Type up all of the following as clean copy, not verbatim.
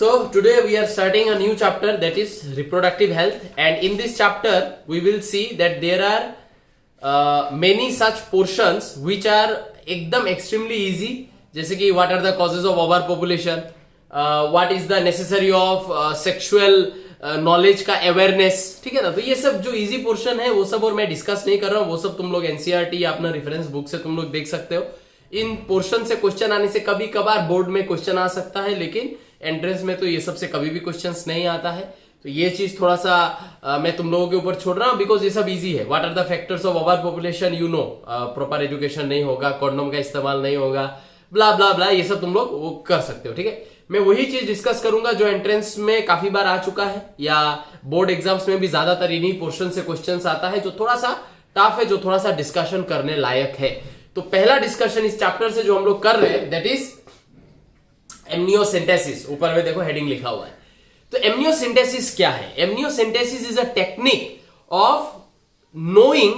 So today we are starting a new chapter, that is reproductive health, and in this chapter we will see that there are many such portions which are एकदम extremely easy, जैसे कि what are the causes of overpopulation, what is the necessary of sexual knowledge का awareness, ठीक है ना। तो ये सब जो इजी पोर्शन है वो सब और मैं डिस्कस नहीं कर रहा हूँ, वो सब तुम लोग एनसीईआरटी या अपना रेफरेंस बुक से तुम लोग देख सकते हो। इन पोर्शन से क्वेश्चन आने से कभी कभार बोर्ड में क्वेश्चन आ सकता है, लेकिन एंट्रेंस में तो ये सबसे कभी भी क्वेश्चंस नहीं आता है। तो ये चीज थोड़ा सा मैं तुम लोगों के ऊपर छोड़ रहा हूँ, बिकॉज ये सब इजी है। What are the factors of over population, you know, proper education नहीं होगा, कॉन्डोम का इस्तेमाल नहीं होगा, ब्ला ब्ला ब्ला, ये सब तुम लोग वो कर सकते हो, ठीक है। मैं वही चीज डिस्कस करूंगा जो एंट्रेंस में काफी बार आ चुका है, या बोर्ड एग्जाम्स में भी ज्यादातर इन्हीं पोर्शन से क्वेश्चंस आता है, जो थोड़ा सा टफ है, जो थोड़ा सा डिस्कशन करने लायक है। तो पहला डिस्कशन इस चैप्टर से जो हम लोग कर रहे हैं, दैट इज एमनियोसेंटेसिस। ऊपर में देखो हेडिंग लिखा हुआ है। तो एमनियोसेंटेसिस क्या है? Amniocentesis is a technique of knowing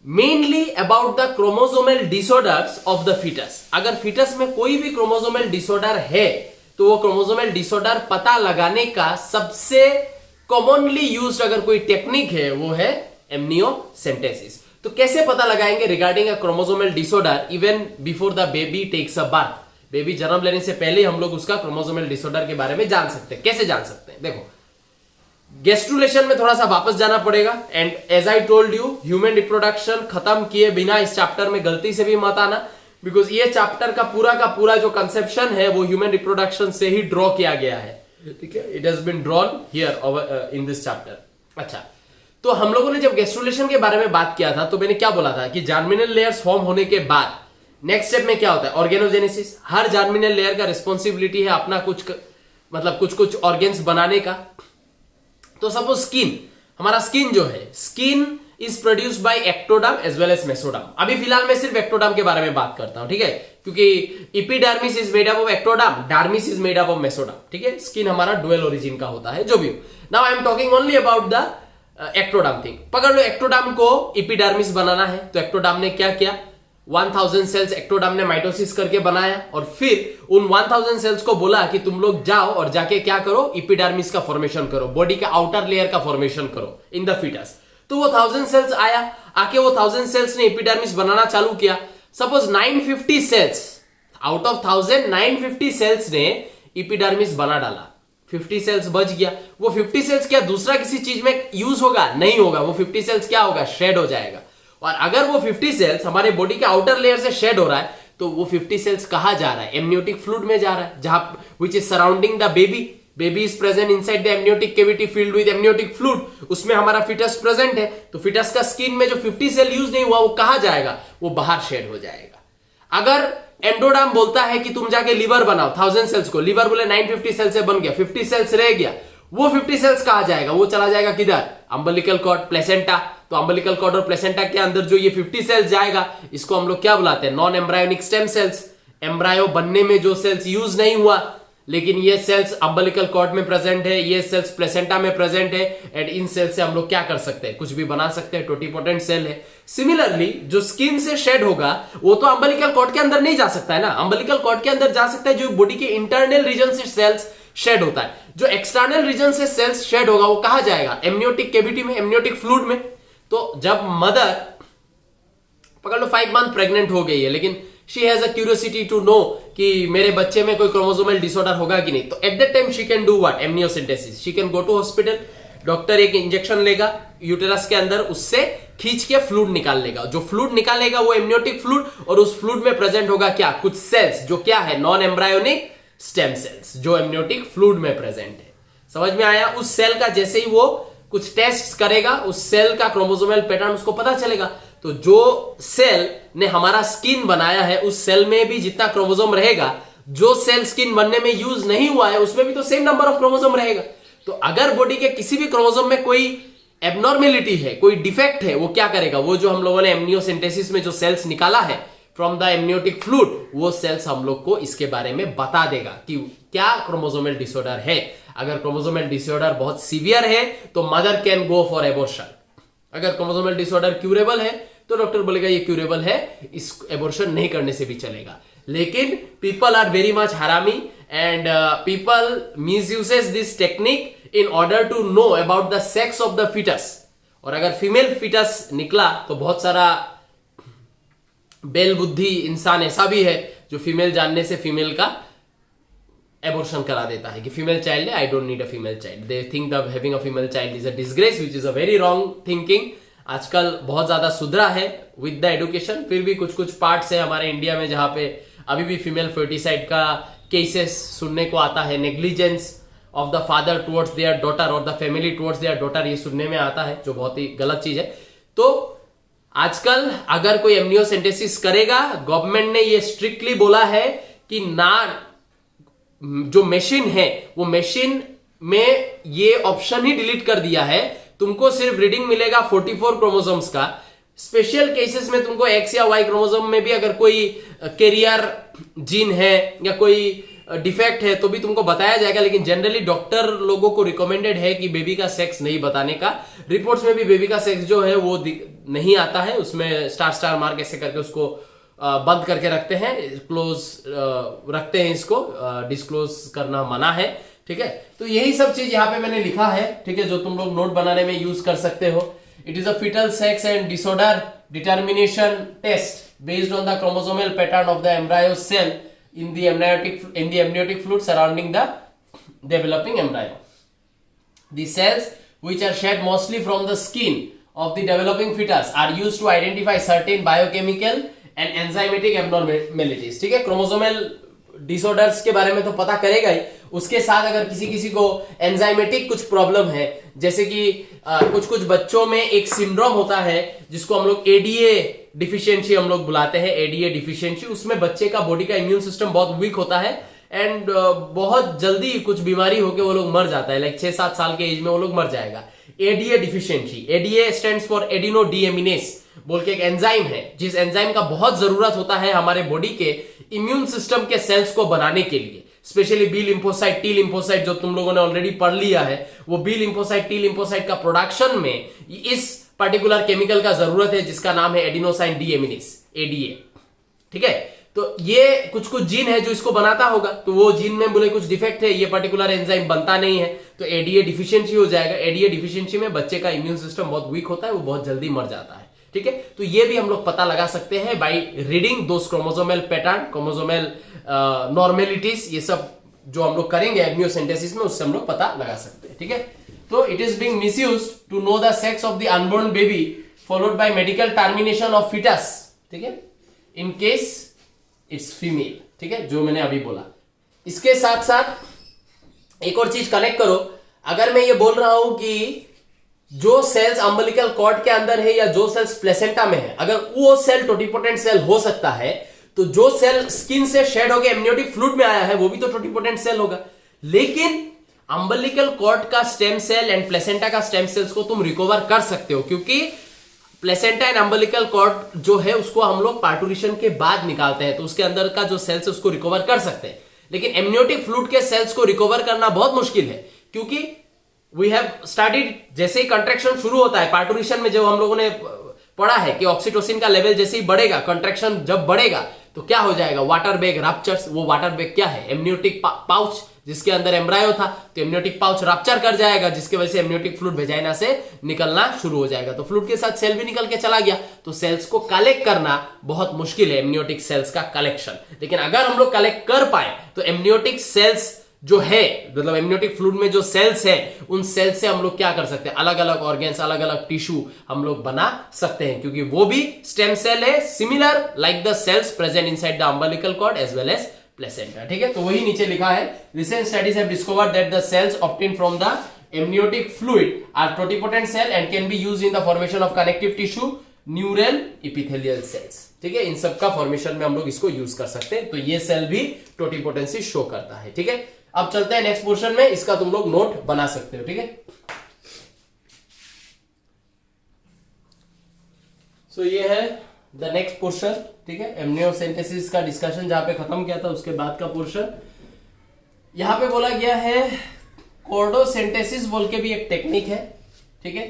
mainly about the chromosomal disorders of the foetus. अगर फीटस में कोई भी क्रोमोसोमल डिसऑर्डर है तो वो क्रोमोसोमल डिसऑर्डर पता लगाने का सबसे कॉमनली यूज्ड अगर कोई टेक्निक है वो है एमनियोसेंटेसिस। तो कैसे पता लगाएंगे regarding a chromosomal disorder even before the baby takes a birth? Baby जन्म लेने से पहले हम लोग उसका क्रोमोसोमल डिसऑर्डर के बारे में जान सकते हैं। कैसे जान सकते हैं? देखो, गेस्ट्रुलेशन में थोड़ा सा वापस जाना पड़ेगा, and as I told you, human reproduction खत्म किए बिना इस चैप्टर में गलती से भी मत आना, बिकॉज ये चैप्टर का पूरा जो कंसेप्शन है वो ह्यूमन रिप्रोडक्शन से ही ड्रॉ किया गया है, ठीक है। It has been drawn here in this chapter. अच्छा, तो हम लोगों ने जब गेस्ट्रुलेशन के बारे में बात किया था तो मैंने क्या बोला था कि जर्मिनल लेयर्स फॉर्म होने के बाद नेक्स्ट स्टेप में क्या होता है? ऑर्गेनोजेनेसिस। हर जर्मिनल लेयर का रिस्पॉन्सिबिलिटी है अपना कुछ ऑर्गेन्स बनाने का। तो सपोज स्किन, हमारा स्किन जो है, skin is produced by ectoderm as well as mesoderm. अभी फिलहाल मैं सिर्फ एक्टोडर्म के बारे में बात करता हूं, ठीक है, क्योंकि epidermis is made up of ectoderm, dermis is made up of mesoderm, ठीक है। स्किन हमारा डुअल ओरिजिन का होता है, जो भी हो। Now I am talking only about the ectoderm thing. पकड़ लो, एक्टोडर्म को एपिडर्मिस बनाना है तो एक्टोडर्म ने क्या किया? 1000 सेल्स एक्टोडर्म ने माइटोसिस करके बनाया, और फिर उन 1000 सेल्स को बोला कि तुम लोग जाओ और जाके क्या करो? एपिडर्मिस का फॉर्मेशन करो, बॉडी का आउटर लेयर का फॉर्मेशन करो इन द फीटस। तो वो 1000 सेल्स आया, आके वो 1000 सेल्स ने एपिडर्मिस बनाना चालू किया। Suppose 950 cells out of 1000, 950 cells ने एपिडर्मिस बना डाला, 50 सेल्स बच गया। वो 50 सेल्स क्या दूसरा किसी चीज में यूज होगा? नहीं होगा। वो 50 सेल्स क्या होगा? शेड हो जाएगा। और अगर वो 50 सेल्स हमारे बॉडी के आउटर लेयर से शेड हो रहा है तो वो 50 सेल्स कहां जा रहा है? एमनियोटिक फ्लूइड में जा रहा है, जहां which is surrounding the baby. Baby is present inside the amniotic cavity filled with amniotic fluid, उसमें हमारा फीटस प्रेजेंट है। तो फीटस का स्किन में जो 50 सेल यूज नहीं हुआ वो कहां जाएगा? वो बाहर शेड हो जाएगा। अगर एंडोडर्म बोलता है कि तुम जाके लीवर बनाओ 1000 सेल्स को, लीवर बोले 950 सेल से बन गया, 50 सेल्स रह गया, वो 50 सेल्स कहां जाएगा? वो चला जाएगा किधर? Umbilical cord, placenta. तो अम्बिलिकल कॉर्ड और प्लेसेंटा के अंदर जो ये 50 सेल्स जाएगा, इसको हम लोग क्या बुलाते हैं? Non embryonic stem cells. Embryo बनने में जो सेल्स यूज नहीं हुआ, लेकिन ये सेल्स अम्बिलिकल कॉर्ड में प्रेजेंट है, ये सेल्स प्लेसेंटा में प्रेजेंट है, एंड इन सेल से हम लोग क्या कर सकते हैं? कुछ भी बना सकते हैं, टोटिपोटेंट सेल है। सिमिलरली जो स्किन से शेड होगा वो तो अम्बिलिकल कॉर्ड के अंदर नहीं जा सकता है ना, अम्बिलिकल कॉर्ड के अंदर जा सकता है जो बॉडी के इंटरनल रीजन से सेल्स शेड होता है। जो एक्सटर्नल रीजन से सेल्स शेड होगा वो कहां जाएगा? एमनियोटिक कैविटी में, एमनियोटिक फ्लूइड में। तो जब मदर पकड़ लो 5 मंथ प्रेग्नेंट हो गई है, लेकिन she has a curiosity to know कि मेरे बच्चे में कोई क्रोमोसोमल डिसऑर्डर होगा कि नहीं, तो at that time she can do what? Amniocentesis. She can go to hospital, doctor एक इंजेक्शन लेगा यूटेरस के अंदर, उससे खींच के फ्लूइड निकाल लेगा। जो फ्लूइड निकालेगा वो एमनियोटिक फ्लूइड, और उस फ्लूइड में प्रेजेंट होगा क्या? कुछ सेल्स जो क्या है? नॉन एम्ब्रायोनिक स्टेम सेल्स, जो एमनियोटिक फ्लूइड में प्रेजेंट है। समझ में आया? उस सेल का जैसे ही वो कुछ टेस्ट करेगा, उस सेल का क्रोमोसोमल पैटर्न उसको पता चलेगा। तो जो सेल ने हमारा स्किन बनाया है, उस सेल में भी जितना क्रोमोसोम रहेगा, जो सेल स्किन बनने में यूज नहीं हुआ है उसमें भी तो सेम नंबर ऑफ क्रोमोसोम रहेगा। तो अगर बॉडी के किसी भी क्रोमोसोम में कोई एबनॉर्मेलिटी है, कोई डिफेक्ट है, वो क्या करेगा? वो जो हम लोगों ने एमनियोसेंटेसिस में जो सेल्स निकाला है फ्रॉम द एमनियोटिक फ्लूइड, वो सेल्स हम लोग को इसके बारे में बता देगा कि क्या क्रोमोसोमल डिसऑर्डर है। अगर क्रोमोसोमल डिसऑर्डर बहुत सीवियर है तो mother can go for abortion. अगर क्रोमोसोमल डिसऑर्डर क्यूरेबल है तो डॉक्टर बोलेगा ये क्यूरेबल है, इस एबॉर्शन नहीं करने से भी चलेगा। लेकिन पीपल आर वेरी मच हरामी and people misuses this technique in order to know about the sex of the fetus. और अगर फीमेल फीटस निकला तो बहुत सारा बेल बुद्धि इंसान ऐसा भी है जो फीमेल जानने से फीमेल का एबॉर्शन करा देता है कि फीमेल चाइल्ड है, I don't need a female child. They think that having a female child is a disgrace, which is a very wrong thinking. आजकल बहुत ज्यादा सुधरा है विद द एजुकेशन, फिर भी कुछ कुछ पार्ट्स है हमारे इंडिया में जहां पे अभी भी फीमेल फर्टिसाइड का केसेस सुनने को आता है. Negligence of the father towards their daughter और the family towards their daughter, ये सुनने में आता है, जो बहुत ही गलत चीज है. तो आजकल अगर कोई एमनियोसेंटेसिस करेगा, गवर्नमेंट ने ये स्ट्रिक्टली बोला है कि ना, जो मशीन है वो मशीन में ये ऑप्शन ही डिलीट कर दिया है. तुमको सिर्फ रीडिंग मिलेगा 44 क्रोमोसोम्स का. स्पेशल केसेस में तुमको एक्स या वाई क्रोमोसोम में भी अगर कोई कैरियर जीन है या कोई डिफेक्ट है तो भी तुमको बताया जाएगा, लेकिन जनरली डॉक्टर लोगों को रिकमेंडेड है कि बेबी का सेक्स नहीं बताने का. रिपोर्ट्स में भी बेबी का सेक्स जो है वो नहीं आता है, उसमें स्टार स्टार मार्क ऐसे करके उसको बंद करके रखते हैं, क्लोज रखते हैं, इसको डिस्क्लोज करना मना है. ठीक है, तो यही सब चीज यहाँ पे मैंने लिखा है. ठीक है, जो तुम लोग नोट बनाने में यूज कर सकते हो. It is a foetal sex and disorder determination test based on the chromosomal pattern of the embryo cell in the amniotic fluid surrounding the developing embryo. The cells, which are shed mostly from the skin of the developing fetus, are used to identify certain biochemical and enzymatic abnormalities. ठीक है, chromosomal disorders के बारे में तो पता करेगा ही, उसके साथ अगर किसी को एंजाइमेटिक कुछ प्रॉब्लम है, जैसे कि कुछ बच्चों में एक सिंड्रोम होता है जिसको हम लोग एडीए डिफिशियंसी हम लोग बुलाते हैं, एडीए डिफिशियंसी. उसमें बच्चे का बॉडी का इम्यून सिस्टम बहुत वीक होता है एंड बहुत जल्दी कुछ बीमारी होकर वो लोग मर जाता है. लाइक 6-7 साल के एज में वो लोग मर जाएगा. ADA deficiency, ADA stands for adeno डीएमिनेस बोल के एक एंजाइम है, जिस एंजाइम का बहुत जरूरत होता है हमारे बॉडी के इम्यून सिस्टम के सेल्स को बनाने के लिए. Specially B lymphocyte, T lymphocyte जो तुम लोगों ने ऑलरेडी पढ़ लिया है, वो बी लिम्फोसाइट, टी लिम्फोसाइट का प्रोडक्शन में इस पर्टिकुलर केमिकल का जरूरत है जिसका नाम है एडिनोसाइन डीएमिनेस, एडीए. ठीक है, तो ये कुछ जीन है जो इसको बनाता होगा, तो वो जीन में बोले कुछ डिफेक्ट है, ये पर्टिकुलर एंजाइम बनता नहीं है, तो एडीए डिफिशियंसी हो जाएगा. एडीए डिफिशियंसी में बच्चे का इम्यून सिस्टम बहुत वीक होता है, वो बहुत जल्दी मर जाता है. ठीक है, तो ये भी हम लोग पता लगा सकते हैं by reading those chromosomal pattern, chromosomal normalities, ये सब जो हम लोग करेंगे एमनियोसेंटेसिस में, उससे हम लोग पता लगा सकते हैं. ठीक है, तो it is being misused to know the sex of the unborn baby followed by medical termination of foetus. ठीक है, इन केस इट्स फीमेल. ठीक है, जो मैंने अभी बोला. इसके साथ साथ एक और चीज कनेक्ट करो. अगर मैं ये बोल रहा हूं कि जो सेल्स अम्बिलिकल कॉर्ड के अंदर है या जो सेल्स प्लेसेंटा में है, अगर वो सेल टोटिपोटेंट सेल हो सकता है, तो जो सेल स्किन से शेड होकर एमनियोटिक फ्लूइड में आया है वो भी तो टोटिपोटेंट सेल होगा. लेकिन अम्बिलिकल कॉर्ड का स्टेम सेल एंड प्लेसेंटा का स्टेम सेल्स को तुम रिकवर कर सकते हो, क्योंकि प्लेसेंटा एंड अम्बिलिकल कॉर्ड जो है उसको हम लोग पार्टूरिशन के बाद निकालते हैं, तो उसके अंदर का जो सेल्स है उसको रिकवर कर सकते हैं. लेकिन एमनियोटिक फ्लूइड के सेल्स को रिकवर करना बहुत मुश्किल है, क्योंकि वी हैव स्टार्टेड, जैसे ही कंट्रैक्शन शुरू होता है पार्टूरिशन में, जब हम लोगों ने पढ़ा है कि ऑक्सीटोसिन का लेवल जैसे ही बढ़ेगा, कंट्रैक्शन जब बढ़ेगा तो क्या हो जाएगा, वाटर बैग रप्चर्स. वो वाटर बैग क्या है, एमनियोटिक पाउच जिसके अंदर एम्ब्रायो था, तो एमनियोटिक पाउच रप्चर कर जाएगा, जिसकी वजह से एमनियोटिक फ्लूइड वेजाइना से निकलना शुरू हो जाएगा. तो फ्लूइड के साथ सेल भी निकल के चला गया, तो सेल्स को कलेक्ट करना बहुत मुश्किल है, एमनियोटिक सेल्स का कलेक्शन. लेकिन अगर हम लोग कलेक्ट कर पाए तो एमनियोटिक सेल्स जो है, मतलब एमनियोटिक फ्लूइड में जो सेल्स है, उन सेल्स से हम लोग क्या कर सकते हैं, अलग अलग ऑर्गेन्स, अलग अलग टिश्यू हम लोग बना सकते हैं, क्योंकि वो भी स्टेम सेल है, similar like the cells present inside the umbilical cord as well as placenta. ठीक है, तो वही नीचे लिखा है, recent studies have discovered that the cells obtained from the amniotic fluid are totipotent cell and can be used in the formation of connective tissue, neural epithelial cells. ठीक है, इन सब का फॉर्मेशन में हम लोग इसको यूज कर सकते हैं. तो ये सेल भी टोटिपोटेंसी शो करता है. ठीक है, अब चलते हैं नेक्स्ट पोर्शन में, इसका तुम लोग नोट बना सकते हो. ठीक है, सो ये है द नेक्स्ट पोर्शन. ठीक है, एमनियोसेंटेसिस का डिस्कशन जहां पे खत्म किया था उसके बाद का पोर्शन. यहां पे बोला गया है कॉर्डोसेंटेसिस बोल के भी एक टेक्निक है. ठीक है,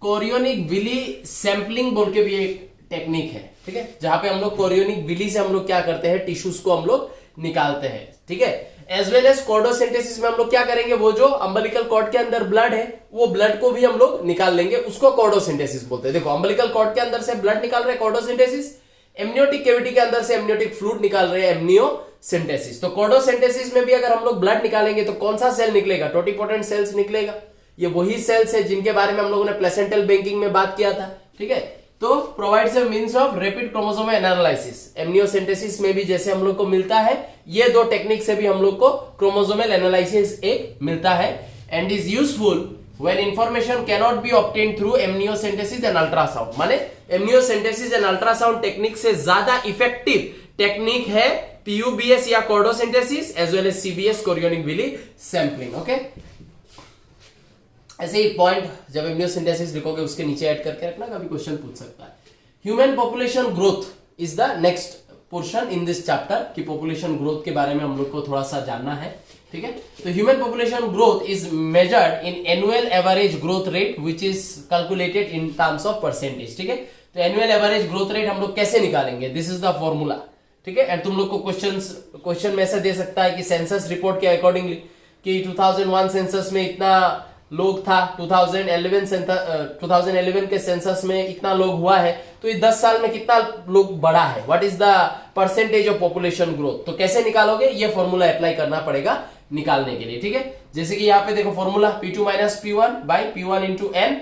कोरियोनिक विली सैंपलिंग बोल के भी एक टेक्निक है. ठीक है, जहां पे हम लोग कोरियोनिक विली से हम लोग क्या करते हैं, टिश्यूज को हम लोग निकालते हैं. ठीक है। एज वेल एज कॉर्डोसिंथेसिस में हम लोग क्या करेंगे, वो जो अम्बिलिकल कॉर्ड के अंदर ब्लड है वो ब्लड को भी हम लोग निकाल लेंगे, उसको कॉर्डोसिंथेसिस बोलते हैं। देखो अम्बिलिकल कॉर्ड के अंदर से ब्लड निकाल रहे हैं कॉर्डोसिंथेसिस, एमनियोटिक कैविटी के अंदर से एमनियोटिक फ्लूइड निकाल रहे हैं एमनियोसिंथेसिस। तो कॉर्डोसिंथेसिस में भी अगर हम लोग ब्लड निकालेंगे तो कौन सा सेल निकलेगा, टोटिपोटेंट सेल्स निकलेगा। ये वही सेल्स है जिनके बारे में हम लोगों ने प्लेसेंटल बैंकिंग में बात किया था, ठीक है। तो provides a means of rapid chromosome analysis. Amniocentesis में भी जैसे हम लोग को मिलता है, ये दो टेक्निक से भी हम लोग को क्रोमोसोमल एनालिसिस एक मिलता है, and is useful when information cannot be obtained through amniocentesis and ultrasound। माने amniocentesis and ultrasound टेक्निक से ज्यादा इफेक्टिव टेक्निक है PUBS या cordocentesis as well as CBS chorionic villi sampling. Okay, ऐसे ही पॉइंट जब एमनियोसिंथेसिस लिखोगे उसके नीचे ऐड करके रखना, कभी क्वेश्चन पूछ सकता है। Human population growth is the next portion in this chapter, कि पॉपुलेशन ग्रोथ के बारे में हम लोग को थोड़ा सा जानना है, ठीक है। तो human population growth is measured in annual average growth rate which is calculated in terms of percentage, ठीक है। तो एनुअल एवरेज ग्रोथ रेट हम लोग कैसे निकालेंगे, दिस इज द फॉर्मूला, ठीक है। एंड तुम लोग को क्वेश्चन में ऐसा दे सकता है कि सेंसस रिपोर्ट के अकॉर्डिंगली कि 2001 सेंसस में इतना लोग था, 2011 के सेंसस में इतना लोग हुआ है, तो ये 10 साल में कितना लोग बढ़ा है, what is the percentage of population growth. तो कैसे निकालोगे, ये फॉर्मूला अप्लाई करना पड़ेगा निकालने के लिए, ठीक है। जैसे कि यहाँ पे देखो formula P2 minus P1 by P1 into N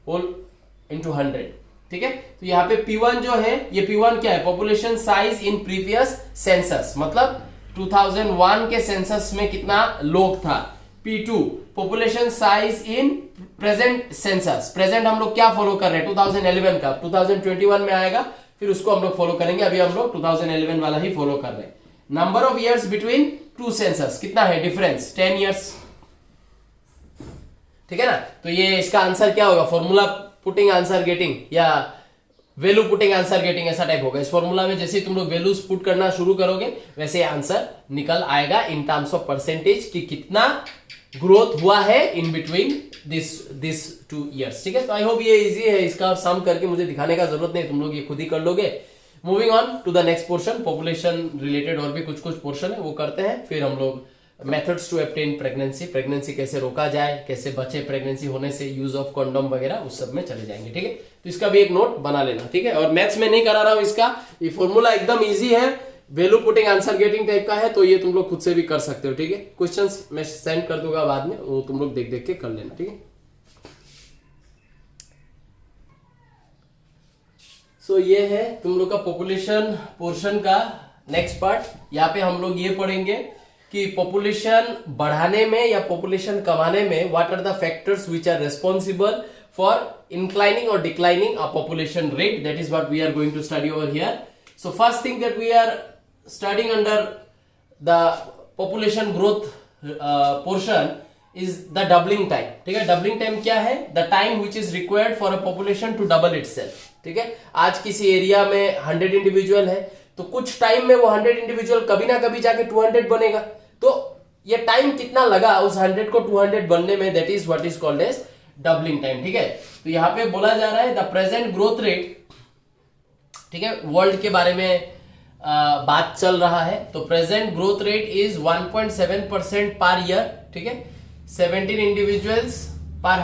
whole into 100, ठीक है। तो यहाँ पे P1 जो है, ये P1 क्या है, population size in previous census, मतलब 2001 के सेंसस में कितना लोग था। P2 population size in present census, present हम लोग क्या फॉलो कर रहे हैं 2011 का, 2021 में आएगा फिर उसको हम लोग फॉलो करेंगे, अभी हम लोग 2011 वाला ही फॉलो कर रहे हैं। Number of years between two census कितना है डिफरेंस, 10 इयर्स, ठीक है ना। तो ये इसका आंसर क्या होगा, फॉर्मूला पुटिंग आंसर गेटिंग या वैल्यू पुटिंग आंसर गेटिंग, ऐसा टाइप होगा। इस फॉर्मूला में जैसे तुम लोग वैल्यूज पुट करना शुरू करोगे वैसे आंसर निकल आएगा इन टर्म्स ऑफ परसेंटेज कि कितना ग्रोथ हुआ है इन बिटवीन दिस 2 इयर्स, ठीक है। तो आई होप ये इजी है, इसका सम करके मुझे दिखाने का जरूरत नहीं, तुम लोग ये खुद ही कर लोगे। Moving on to the next portion, population related और भी कुछ पोर्शन है वो करते हैं, फिर हम लोग methods to obtain pregnancy, pregnancy कैसे रोका जाए, कैसे बचे प्रेगनेंसी होने से, यूज ऑफ कंडोम वगैरह, उस सब में चले जाएंगे, ठीक है। तो इसका भी एक नोट बना लेना, ठीक है। और मैथ्स में नहीं करा रहा हूं इसका, ये फॉर्मूला एकदम इजी है, value putting answer getting type का है, तो ये तुम लोग खुद से भी कर सकते हो, ठीक है। क्वेश्चंस मैं सेंड कर दूंगा बाद में, वो तुम लोग देख देख के कर लेना, ठीक है। सो ये है तुम लोग का पॉपुलेशन पोर्शन का नेक्स्ट पार्ट। यहाँ पे हम लोग ये पढ़ेंगे कि पॉपुलेशन बढ़ाने में या पॉपुलेशन कमाने में what are the factors which are responsible for inclining और declining a population rate, that is what we are going to study over here. So first thing that we are studying under the population growth portion is the doubling time, ठीक है। doubling time क्या है, the time which is required for a population to double itself, ठीक है। आज किसी area में 100 individual है, तो कुछ टाइम में वो 100 इंडिविजुअल कभी ना कभी जाके 200 बनेगा, तो ये टाइम कितना लगा उस 100 को 200 बनने में, that is what is called as doubling time, ठीक है। तो यहाँ पे बोला जा रहा है द प्रेजेंट ग्रोथ रेट, ठीक है, वर्ल्ड के बारे में बात चल रहा है, तो present growth rate is 1.7% per year, ठीक है। 17 इंडिविजुअल्स पर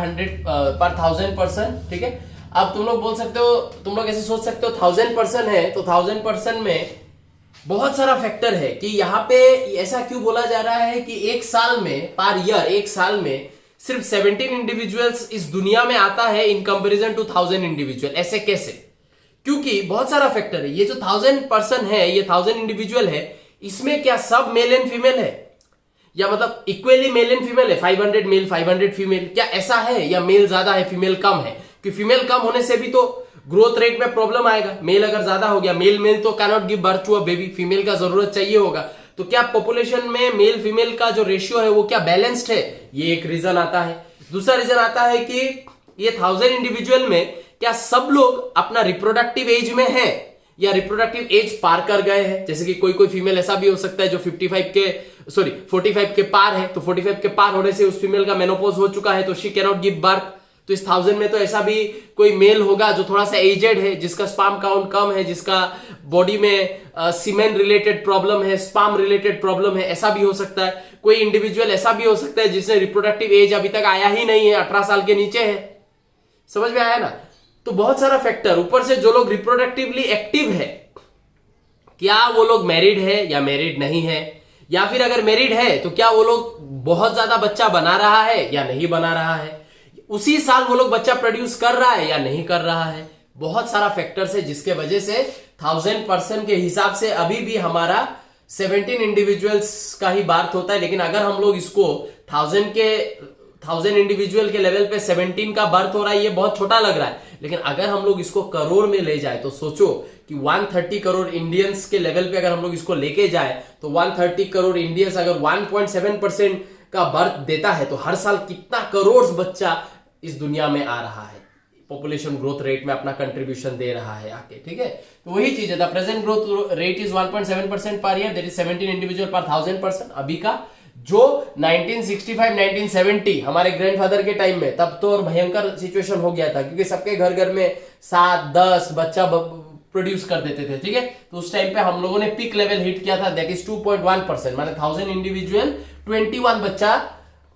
1000 पर्सन, ठीक है। अब तुम लोग बोल सकते हो, तुम लोग ऐसे सोच सकते हो 1000 पर्सन है तो 1000 पर्सन में बहुत सारा फैक्टर है कि यहाँ पे ऐसा क्यों बोला जा रहा है कि एक साल में पर ईयर, एक साल में सिर्फ 17 इंडिविजुअल्स इस दुनिया में आता है इन कंपैरिजन टू 1000 इंडिविजुअल, ऐसे कैसे, क्योंकि बहुत सारा फैक्टर है। ये जो 1000 पर्सन है, ये 1000 इंडिविजुअल है, इसमें क्या सब मेल एंड फीमेल है, या मतलब इक्वली मेल एंड फीमेल है, 500 मेल 500 फीमेल, क्या ऐसा है, या मेल ज्यादा है फीमेल कम है, कि फीमेल कम होने से भी तो ग्रोथ रेट में प्रॉब्लम आएगा, मेल अगर ज्यादा हो गया, मेल तो cannot give birth to a baby, female का जरूरत चाहिए होगा, तो क्या पॉपुलेशन में मेल फीमेल का जो रेशियो है वो क्या बैलेंस्ड है, ये एक रीजन आता है। दूसरा रीजन आता है कि ये 1000 इंडिविजुअल में क्या सब लोग अपना रिप्रोडक्टिव एज में है या रिप्रोडक्टिव एज पार कर गए हैं, जैसे कि कोई फीमेल ऐसा भी हो सकता है जो 45 के पार है, तो 45 के पार होने से उस फीमेल का मेनोपॉज हो चुका है, तो शी कैनॉट गिव बर्थ, तो इस 1000 में तो ऐसा भी कोई मेल होगा जो थोड़ा सा एजेड है, जिसका स्पर्म काउंट कम है, जिसका बॉडी में सीमेन रिलेटेड प्रॉब्लम है, स्पर्म रिलेटेड प्रॉब्लम है, ऐसा भी हो सकता है। कोई इंडिविजुअल ऐसा भी हो सकता है जिसने रिप्रोडक्टिव एज अभी तक आया ही नहीं है, 18 साल के नीचे है। समझ में आया ना? तो बहुत सारा फैक्टर, ऊपर से जो लोग रिप्रोडक्टिवली एक्टिव है, क्या वो लोग मैरिड है या मैरिड नहीं है, या फिर अगर मैरिड है तो क्या वो लोग बहुत ज्यादा बच्चा बना रहा है या नहीं बना रहा है, उसी साल वो लोग बच्चा प्रोड्यूस कर रहा है या नहीं कर रहा है। बहुत सारा फैक्टर्स है जिसके वजह से 1000% के हिसाब से अभी भी हमारा 17 इंडिविजुअल्स का ही बार्थ होता है। लेकिन अगर हम लोग इसको 1000 इंडिविजुअल के लेवल पे 17 का बर्थ हो रहा है, ये बहुत छोटा लग रहा है। लेकिन अगर हम लोग इसको करोड़ में ले जाए तो सोचो कि 130 करोड़ इंडियंस के लेवल पे अगर हम लोग इसको लेके जाए तो 130 करोड़ इंडियंस अगर 1.7% का बर्थ देता है तो हर साल कितना करोड़ बच्चा इस दुनिया में आ रहा है, पॉपुलेशन ग्रोथ रेट में अपना कंट्रीब्यूशन दे रहा है आके। ठीक है, तो वही चीज है, the present growth rate is 1.7% per year, that is 17 individual पर 1000%। अभी का जो 1965-1970 हमारे ग्रैंडफादर के टाइम में, तब तो और भयंकर सिचुएशन हो गया था क्योंकि सबके घर घर में 7-10 बच्चा प्रोड्यूस कर देते थे। ठीक है, तो उस टाइम पे हम लोगों ने पीक लेवल हिट किया था, दैट इज 2.1%, माने 1000 इंडिविजुअल 21 बच्चा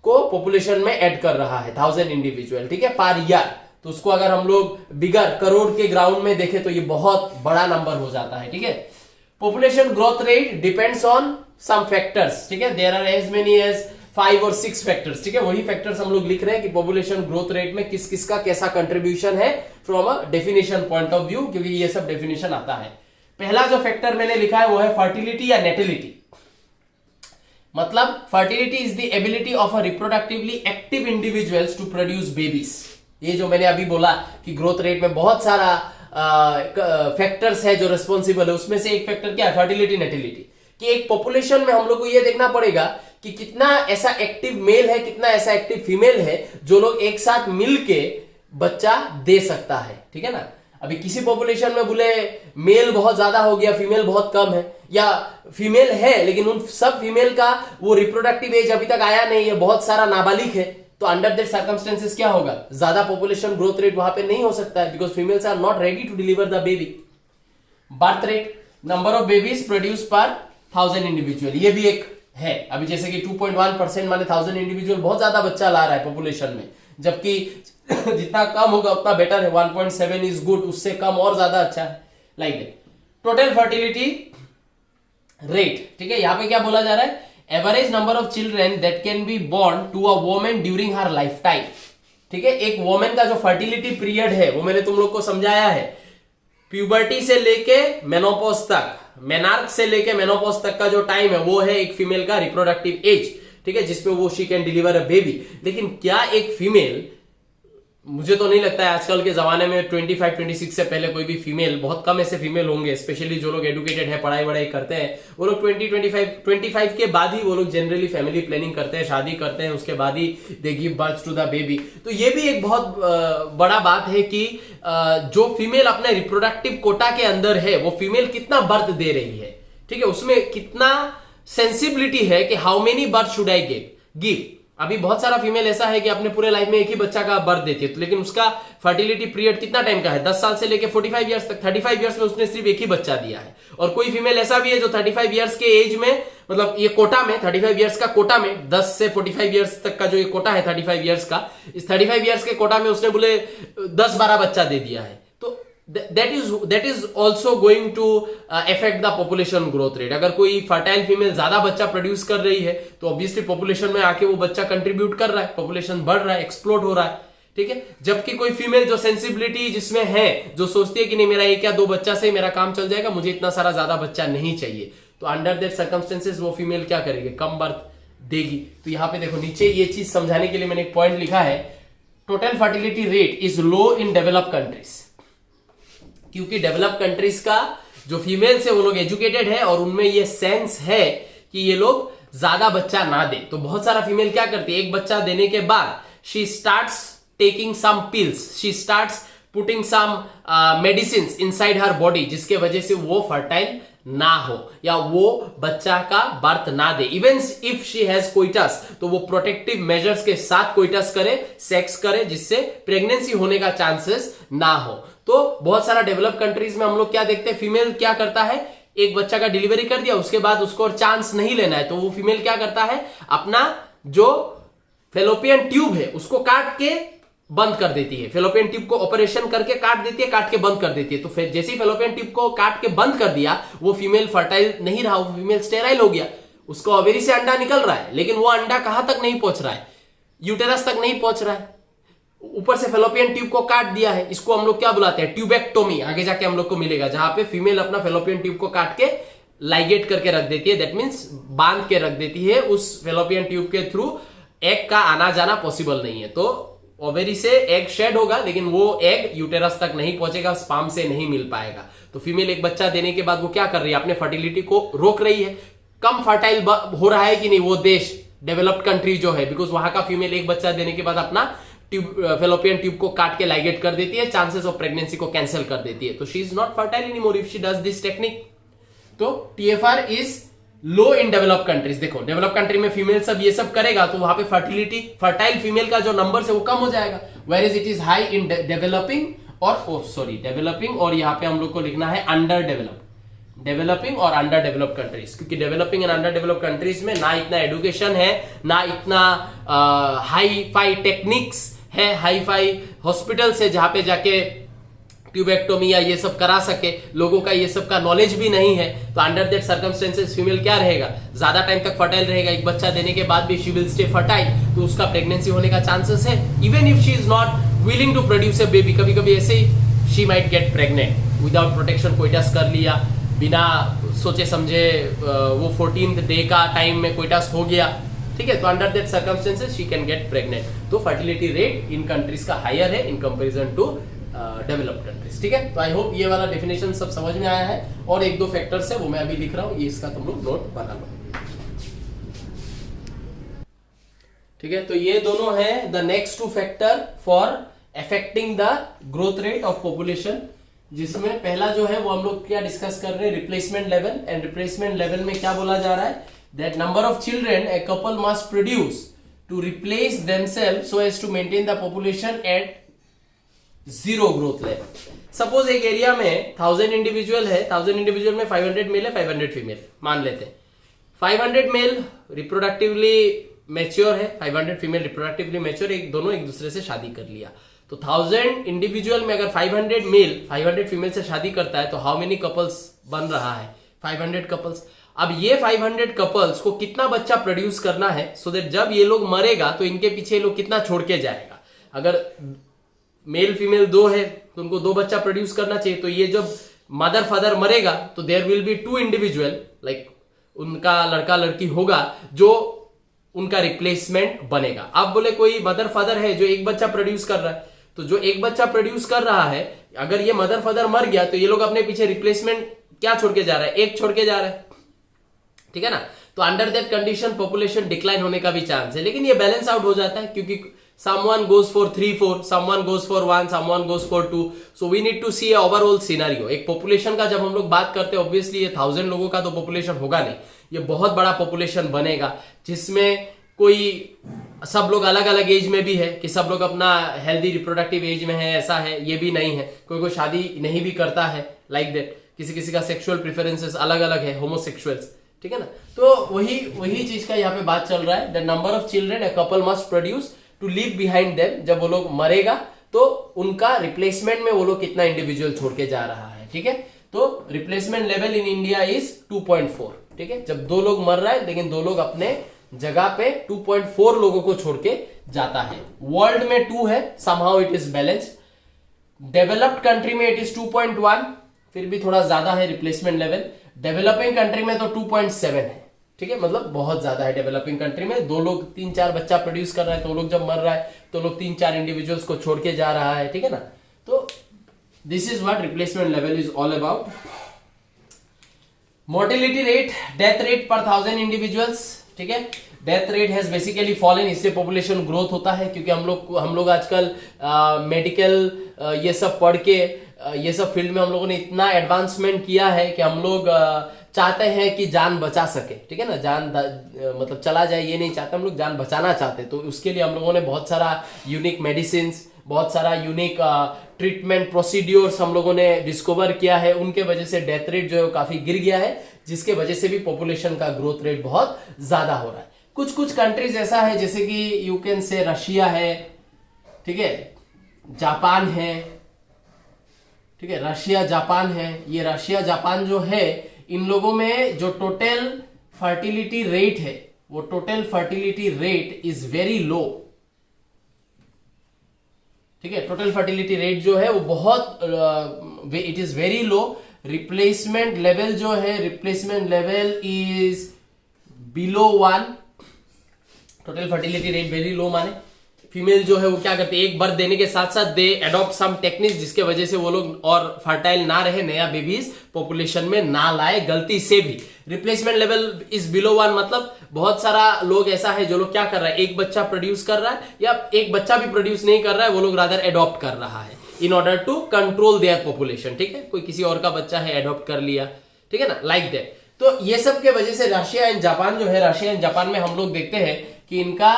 को पॉपुलेशन में ऐड कर रहा है, 1000 इंडिविजुअल। ठीक है, पर ईयर। तो उसको अगर हम लोग बिगर करोड़ के ग्राउंड में देखें तो ये बहुत बड़ा नंबर हो जाता है। ठीक है, population growth rate depends on some factors. ठीक है, there are as many as 5 और 6 फैक्टर्स। ठीक है, वही फैक्टर्स हम लोग लिख रहे हैं कि पॉपुलेशन ग्रोथ रेट में किस किस का कैसा कंट्रीब्यूशन है from a definition point of view, क्योंकि ये सब डेफिनेशन आता है। पहला जो फैक्टर मैंने लिखा है वो है फर्टिलिटी या नेटिलिटी। मतलब fertility is the ability of a reproductively active individuals to produce babies. ये जो मैंने अभी बोला कि ग्रोथ रेट में बहुत सारा फैक्टर्स है जो रिस्पॉन्सिबल है, उसमें से एक फैक्टर क्या है? फर्टिलिटी, नेटिलिटी। कि एक पॉपुलेशन में हम लोग को ये देखना पड़ेगा कि कितना ऐसा एक्टिव मेल है, कितना ऐसा एक्टिव फीमेल है जो लोग एक साथ मिलके बच्चा दे सकता है। ठीक है ना? अभी किसी पॉपुलेशन में बोले मेल बहुत ज्यादा हो गया, फीमेल बहुत कम है, या फीमेल है लेकिन उन सब फीमेल का वो रिप्रोडक्टिव एज अभी तक आया नहीं है, बहुत सारा नाबालिग है, तो अंडर दैट सर्कमस्टेंसेस क्या होगा? ज्यादा पॉपुलेशन ग्रोथ रेट वहां पे नहीं हो सकता है, because females are not ready to deliver the baby. Birth rate, number of babies produce per 1000 individual, ये भी एक है। अभी जैसे कि 2.1% माने 1000 इंडिविजुअल बहुत ज्यादा बच्चा ला रहा है पॉपुलेशन में, जबकि जितना कम होगा उतना बेटर है। 1.7 इज गुड, उससे कम और ज्यादा अच्छा है। Like that. Total fertility rate. ठीक है, यहां पे क्या बोला जा रहा है? Average number of children that can be born to a woman during her life time. ठीक है, एक वोमन का जो फर्टिलिटी पीरियड है वो मैंने तुम लोग को समझाया है, प्यूबर्टी से लेके मेनोपॉज तक, मेनार्क से लेके मेनोपॉज तक का जो टाइम है वो है एक फीमेल का रिप्रोडक्टिव एज। ठीक है, जिसमें वो she can deliver a baby. लेकिन क्या एक फीमेल, मुझे तो नहीं लगता है आजकल के जमाने में 25-26 से पहले कोई भी फीमेल, बहुत कम ऐसे फीमेल होंगे, स्पेशली जो लोग एडुकेटेड है, पढ़ाई वढ़ाई करते हैं, वो लोग 25 के बाद ही वो लोग जनरली फैमिली प्लानिंग करते हैं, शादी करते हैं, उसके बाद ही they give birth to the baby. तो ये भी एक बहुत बड़ा बात है कि जो फीमेल अपने रिप्रोडक्टिव कोटा के अंदर है वो फीमेल कितना बर्थ दे रही है। ठीक है, उसमें कितना सेंसिबिलिटी है कि how many birth should I give. अभी बहुत सारा फीमेल ऐसा है कि अपने पूरे लाइफ में एक ही बच्चा का बर्थ देती है, तो लेकिन उसका फर्टिलिटी पीरियड कितना टाइम का है? 10 साल से लेके 45 ईयर्स तक। 35 ईयर्स में उसने सिर्फ एक ही बच्चा दिया है। और कोई फीमेल ऐसा भी है जो 35 ईयर्स के एज में, मतलब ये कोटा में 35 ईयर्स का कोटा में 10 से 45 ईयर्स तक का जो ये कोटा है 35 ईयर्स का, इस 35 ईयर्स के कोटा में उसने बोले 10-12 बच्चा दे दिया है। तो that is also going to affect the population growth rate। अगर कोई फर्टाइल फीमेल ज्यादा बच्चा प्रोड्यूस कर रही है तो ऑब्वियसली पॉपुलेशन में आके वो बच्चा कंट्रीब्यूट कर रहा है, पॉपुलेशन बढ़ रहा है, एक्सप्लोड हो रहा है। ठीक है, जबकि कोई फीमेल जो सेंसिबिलिटी जिसमें है, जो सोचती है कि नहीं मेरा एक या दो बच्चा से मेरा काम चल जाएगा, मुझे इतना सारा ज्यादा बच्चा नहीं चाहिए, तो अंडर दैट सर्कमस्टेंसेस वो फीमेल क्या करेगी? कम बर्थ देगी। तो यहां पे देखो नीचे ये चीज समझाने के लिए मैंने एक पॉइंट लिखा है, total fertility rate is low in developed countries. क्योंकि डेवलप कंट्रीज का जो फीमेल्स है वो लोग एजुकेटेड है और उनमें ये सेंस है कि ये लोग ज्यादा बच्चा ना दे। तो बहुत सारा फीमेल क्या करती है, एक बच्चा देने के बाद she starts taking some pills, she starts putting some medicine inside her body, जिसके वजह से वो फर्टाइल ना हो या वो बच्चा का बर्थ ना दे। Even if she has coitus तो वो प्रोटेक्टिव मेजर्स के साथ कोइटस करे, सेक्स करे, जिससे प्रेगनेंसी होने का चांसेस ना हो। तो बहुत सारा डेवलप कंट्रीज में हम लोग क्या देखते हैं, फीमेल क्या करता है, एक बच्चा का डिलीवरी कर दिया, उसके बाद उसको और चांस नहीं लेना है, तो वो फीमेल क्या करता है, अपना जो फेलोपियन ट्यूब है उसको काट के बंद कर देती है। फेलोपियन ट्यूब को ऑपरेशन करके काट देती है, काट के बंद कर देती है। तो फिर जैसे ही फेलोपियन ट्यूब को काट के बंद कर दिया, वो फीमेल फर्टाइल नहीं रहा, वो फीमेल स्टेराइल हो गया। उसको ओवेरी से अंडा निकल रहा है, लेकिन वो अंडा कहां तक नहीं पहुंच रहा है, यूटेरस तक नहीं पहुंच रहा है, ऊपर से फेलोपियन ट्यूब को काट दिया है। इसको हम लोग क्या बुलाते हैं, ट्यूबेक्टोमी। आगे जाके हम लोग को मिलेगा, जहां पे फीमेल अपना फेलोपियन ट्यूब को काट के लाइगेट करके रख देती है, दैट मीन्स बांध के रख देती है। उस फेलोपियन ट्यूब के थ्रू एग का आना जाना पॉसिबल नहीं है। तो ओवेरी से एग शेड होगा, लेकिन वो एग यूटेरस तक नहीं पहुंचेगा, स्पर्म से नहीं मिल पाएगा। तो फीमेल एक बच्चा देने के बाद वो क्या कर रही है, अपने फर्टिलिटी को रोक रही है। कम फर्टाइल हो रहा है कि नहीं वो देश, डेवलप्ड कंट्री जो है, बिकॉज वहां का फीमेल एक बच्चा देने के बाद अपना फेलोपियन ट्यूब को काट के लाइगेट कर देती है, चांसेस ऑफ प्रेगनेंसी को कैंसिल कर देती है। तो she is not fertile anymore if she does this technique. तो TFR is low in develop countries. देखो डेवलप कंट्री में फीमेल सब ये सब करेगा तो वहां पे फर्टिलिटी, फर्टाइल फीमेल का जो नंबर है वो कम हो जाएगा। Where is it is high in developing developing, और यहाँ पे हम लोग को लिखना है अंडर डेवलपिंग और अंडर डेवलप कंट्रीज, क्योंकि developing and under develop countries में ना इतना एजुकेशन है, ना इतना हाई फाई टेक्निक्स है, हाई फाई हॉस्पिटल्स है जहां पे जाके ट्यूबेक्टोमी या ये सब करा सके, लोगों का ये सब का नॉलेज भी नहीं है। तो अंडर दैट सर्कमस्टेंसेस फीमेल क्या रहेगा, ज्यादा टाइम तक फर्टाइल रहेगा। एक बच्चा देने के बाद भी शी विल स्टे फर्टाइल, तो उसका प्रेगनेंसी होने का चांसेस है। Even if she is not willing to produce a baby, कभी कभी ऐसे ही she might get pregnant without protection, coitus कर लिया बिना सोचे समझे, वो 14th डे का टाइम में कोइटस हो गया, ठीक है। तो under that circumstances she can get pregnant. तो फर्टिलिटी रेट इन कंट्रीज का हायर है in comparison to developed countries, ठीक है। तो आई होप ये वाला डेफिनेशन सब समझ में आया है। और एक दो फैक्टर्स है वो मैं अभी लिख रहा हूं, ये इसका तुम लोग नोट बना लो, ठीक है। तो ये दोनों है the next two factor for affecting the growth rate of population, जिसमें पहला जो है वो हम लोग क्या डिस्कस कर रहे हैं, replacement level. And replacement level में क्या बोला जा रहा है, that number of children a couple must produce to replace themselves so as to maintain the population at zero growth level. Suppose एक एरिया में 1000 इंडिविजुअल है, 1000 इंडिविजुअल में 500 मेल है, 500 फीमेल मान लेते हैं। 500 मेल रिप्रोडक्टिवली मैच्योर है, 500 फीमेल रिप्रोडक्टिवली मैच्योर, दोनों एक दूसरे से शादी कर लिया। तो 1000 इंडिविजुअल में अगर 500 मेल 500 फीमेल से शादी करता है तो हाउ मेनी कपल्स बन रहा है, 500 कपल्स। अब ये 500 कपल्स को कितना बच्चा प्रोड्यूस करना है, सो दैट जब ये लोग मरेगा तो इनके पीछे लोग कितना छोड़ के जाएगा। अगर मेल फीमेल 2 है तो उनको 2 बच्चा प्रोड्यूस करना चाहिए। तो ये जब मदर फादर मरेगा तो there will be 2 individual, like उनका लड़का लड़की होगा जो उनका रिप्लेसमेंट बनेगा। अब बोले कोई मदर फादर है जो एक बच्चा प्रोड्यूस कर रहा है, तो जो एक बच्चा प्रोड्यूस कर रहा है, अगर ये मदर फादर मर गया तो ये लोग अपने पीछे रिप्लेसमेंट क्या छोड़ के जा रहा है, एक छोड़ के जा रहा है, ठीक है ना। तो under that condition population decline होने का भी चांस है, लेकिन ये बैलेंस आउट हो जाता है क्योंकि someone goes for 3-4, someone goes for 1, someone goes for 2. So we need to see a overall scenario. एक पॉपुलेशन का जब हम लोग बात करते हैं, ऑब्वियसली ये 1000 लोगों का तो पॉपुलेशन होगा नहीं, ये बहुत बड़ा पॉपुलेशन बनेगा, जिसमें कोई सब लोग अलग अलग एज में भी है कि सब लोग अपना हेल्दी रिप्रोडक्टिव एज में है, ऐसा है ये भी नहीं है। कोई शादी नहीं भी करता है लाइक दैट, किसी किसी का सेक्सुअल प्रेफरेंसेस अलग अलग है, होमोसेक्सुअल्स, ठीक है ना। तो वही चीज का यहाँ पे बात चल रहा है। The number of children a couple must produce to leave behind them, जब वो लोग मरेगा तो उनका रिप्लेसमेंट में वो लोग कितना इंडिविजुअल छोड़ के जा रहा है, ठीक है। तो replacement level in India is 2.4, ठीक है। जब 2 लोग मर रहा है लेकिन 2 लोग अपने जगह पे 2.4 लोगों को छोड़ के जाता है। वर्ल्ड में 2 है, somehow it is balanced. Developed country में इट इज 2.1, फिर भी थोड़ा ज्यादा है रिप्लेसमेंट लेवल। डेवलपिंग कंट्री में तो 2.7 है, ठीक है, मतलब बहुत ज्यादा है। डेवलपिंग कंट्री में 2 लोग 3-4 बच्चा प्रोड्यूस कर रहा है, तो लोग जब मर रहा है तो लोग 3-4 इंडिविजुअल्स को छोड़ के जा रहा है, ठीक है ना। तो this is what replacement level is all about. Mortality rate, death rate पर 1000 इंडिविजुअल्स, ठीक है। Death rate has basically fallen, इससे पॉपुलेशन ग्रोथ होता है, क्योंकि हम लोग आजकल मेडिकल ये सब पढ़ के ये सब फील्ड में हम लोगों ने इतना एडवांसमेंट किया है कि हम लोग चाहते हैं कि जान बचा सके, ठीक है ना, मतलब चला जाए ये नहीं चाहते, हम लोग जान बचाना चाहते। तो उसके लिए हम लोगों ने बहुत सारा यूनिक मेडिसिन, बहुत सारा यूनिक ट्रीटमेंट प्रोसीड्योर्स हम लोगों ने डिस्कवर किया है। उनके वजह से डेथ रेट जो है काफी गिर गया है, जिसके वजह से भी पॉपुलेशन का ग्रोथ रेट बहुत ज्यादा हो रहा है। कुछ कुछ कंट्रीज ऐसा है जैसे कि यू कैन से रशिया है, ठीक है, जापान है, ठीक है, रशिया जापान है। ये रशिया जापान जो है, इन लोगों में जो टोटल फर्टिलिटी रेट है, वो total fertility rate is very low, ठीक है। टोटल फर्टिलिटी रेट जो है वो बहुत it is very low. Replacement level जो है, replacement level is below 1। Total fertility rate very low माने फीमेल जो है वो क्या करते हैं, एक बर्थ देने के साथ साथ दे एडॉप्ट सम टेक्निक्स जिसके वजह से वो लोग और फर्टाइल ना रहे, नया बेबीज पॉपुलेशन में ना लाए गलती से भी। रिप्लेसमेंट लेवल इज बिलो 1 मतलब बहुत सारा लोग ऐसा है जो लोग क्या कर रहा है, एक बच्चा प्रोड्यूस कर रहा है या एक बच्चा भी प्रोड्यूस नहीं कर रहा है, वो लोग रादर एडॉप्ट कर रहा है in order to control their population, ठीक है। कोई किसी और का बच्चा है एडॉप्ट कर लिया, ठीक है ना, लाइक दैट। तो ये सब के वजह से रशिया एंड जापान जो है, रशिया एंड जापान में हम लोग देखते हैं कि इनका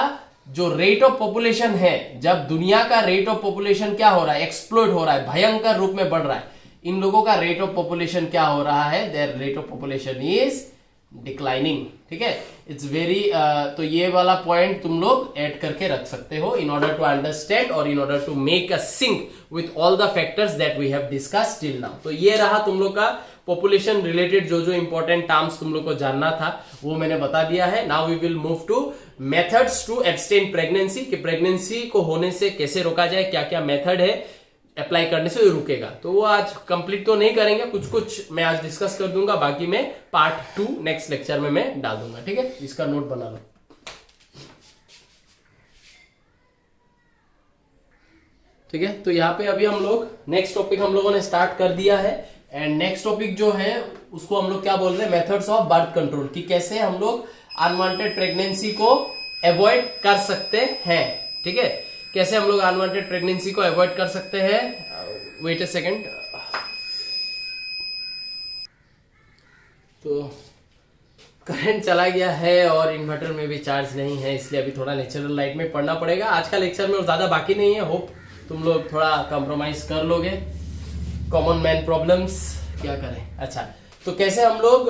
जो रेट ऑफ पॉपुलेशन है, जब दुनिया का रेट ऑफ पॉपुलेशन क्या हो रहा है, एक्सप्लोड हो रहा है, भयंकर रूप में बढ़ रहा है, इन लोगों का रेट ऑफ पॉपुलेशन क्या हो रहा है, there rate of population is declining, ठीक है। इट्स वेरी तो ये वाला पॉइंट तुम लोग ऐड करके रख सकते हो इन ऑर्डर टू अंडरस्टैंड और in order to make a sync with all the factors that we have discussed till now. तो ये रहा तुम लोग का पॉपुलेशन रिलेटेड जो जो इंपॉर्टेंट टर्म्स तुम लोग को जानना था वो मैंने बता दिया है। Now we will move to methods to abstain pregnancy, कि प्रेगनेंसी को होने से कैसे रोका जाए, क्या क्या मेथड है अप्लाई करने से रुकेगा। तो वो आज कंप्लीट तो नहीं करेंगे, कुछ कुछ मैं आज डिस्कस कर दूंगा, बाकी मैं पार्ट 2 नेक्स्ट लेक्चर में मैं डाल दूंगा, ठीक है। इसका नोट बना लो। ठीक है, तो यहाँ पे अभी हम लोग नेक्स्ट टॉपिक हम लोगों ने स्टार्ट कर दिया है एंड नेक्स्ट टॉपिक जो है उसको हम लोग क्या बोल रहे हैं, मेथड्स ऑफ बर्थ कंट्रोल, कि कैसे हम लोग अनवांटेड प्रेगनेंसी को अवॉइड कर सकते हैं, ठीक है। कैसे हम लोग अनवांटेड प्रेगनेंसी को अवॉइड कर सकते हैं। Wait a second. तो करंट चला गया है और इन्वर्टर में भी चार्ज नहीं है, इसलिए अभी थोड़ा नेचुरल लाइट में पढ़ना पड़ेगा। आज का लेक्चर में ज्यादा बाकी नहीं है, होप तुम लोग थोड़ा कॉम्प्रोमाइज कर लोगे। कॉमन मैन प्रॉब्लम्स क्या करें। अच्छा, तो कैसे हम लोग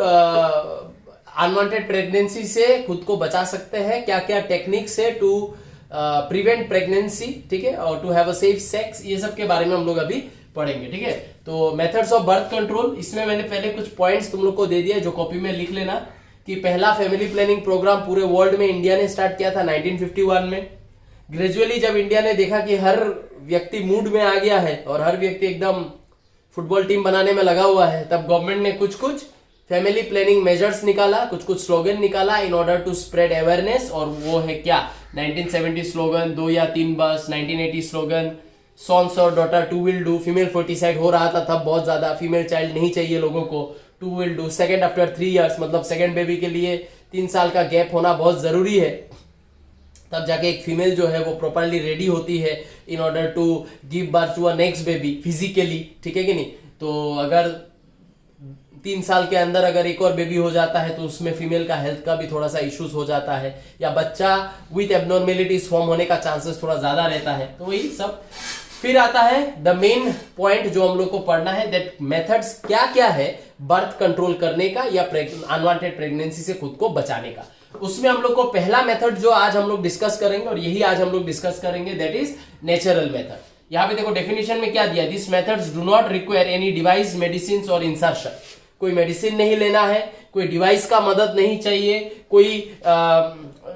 अनवांटेड प्रेगनेंसी से खुद को बचा सकते हैं, क्या क्या टेक्निक्स है टू प्रिवेंट प्रेगनेंसी, ठीक है, और to have a safe sex, ये सब के बारे में हम लोग अभी पढ़ेंगे, ठीक है। तो मेथड्स ऑफ बर्थ कंट्रोल, इसमें मैंने पहले कुछ पॉइंट्स तुम लोग को दे दिया जो कॉपी में लिख लेना, कि पहला फैमिली प्लानिंग प्रोग्राम पूरे वर्ल्ड में इंडिया ने स्टार्ट किया था 1951 में। ग्रेजुअली जब इंडिया ने देखा कि हर व्यक्ति मूड में आ गया है और हर व्यक्ति एकदम फुटबॉल टीम बनाने में लगा हुआ है, तब गवर्नमेंट ने कुछ कुछ फैमिली प्लानिंग मेजर्स निकाला, कुछ कुछ स्लोगन निकाला in order to spread awareness. और वो है क्या, 1970 स्लोगन 2 या 3 बस, 1980 स्लोगन सॉन्स और daughter too will do, female foeticide हो रहा था तब बहुत ज्यादा, फीमेल चाइल्ड नहीं चाहिए लोगों को, two will do, second after 3 years, मतलब सेकेंड बेबी के लिए 3 साल का गैप होना बहुत जरूरी है, तब जाके एक फीमेल जो है वो प्रॉपरली रेडी होती है in order to give birth to a next baby physically, ठीक है कि नहीं। तो अगर 3 साल के अंदर अगर एक और बेबी हो जाता है तो उसमें फीमेल का हेल्थ का भी थोड़ा सा इश्यूज हो जाता है, या बच्चा विथ एबनॉर्मेलिटीज फॉर्म होने का चांसेस थोड़ा ज्यादा रहता है। तो वही सब फिर आता है द मेन पॉइंट जो हम लोग को पढ़ना है, दैट मेथड्स क्या क्या है बर्थ कंट्रोल करने का या अनवांटेड प्रेगनेंसी से खुद को बचाने का। उसमें हम लोग को पहला मेथड जो आज हम लोग डिस्कस करेंगे और यही आज हम लोग डिस्कस करेंगे, दैट इज नेचुरल मेथड। यहाँ पे देखो डेफिनेशन में क्या दिया, this methods do not require any device, medicine और इंसर्शन। कोई मेडिसिन नहीं लेना है, कोई डिवाइस का मदद नहीं चाहिए, कोई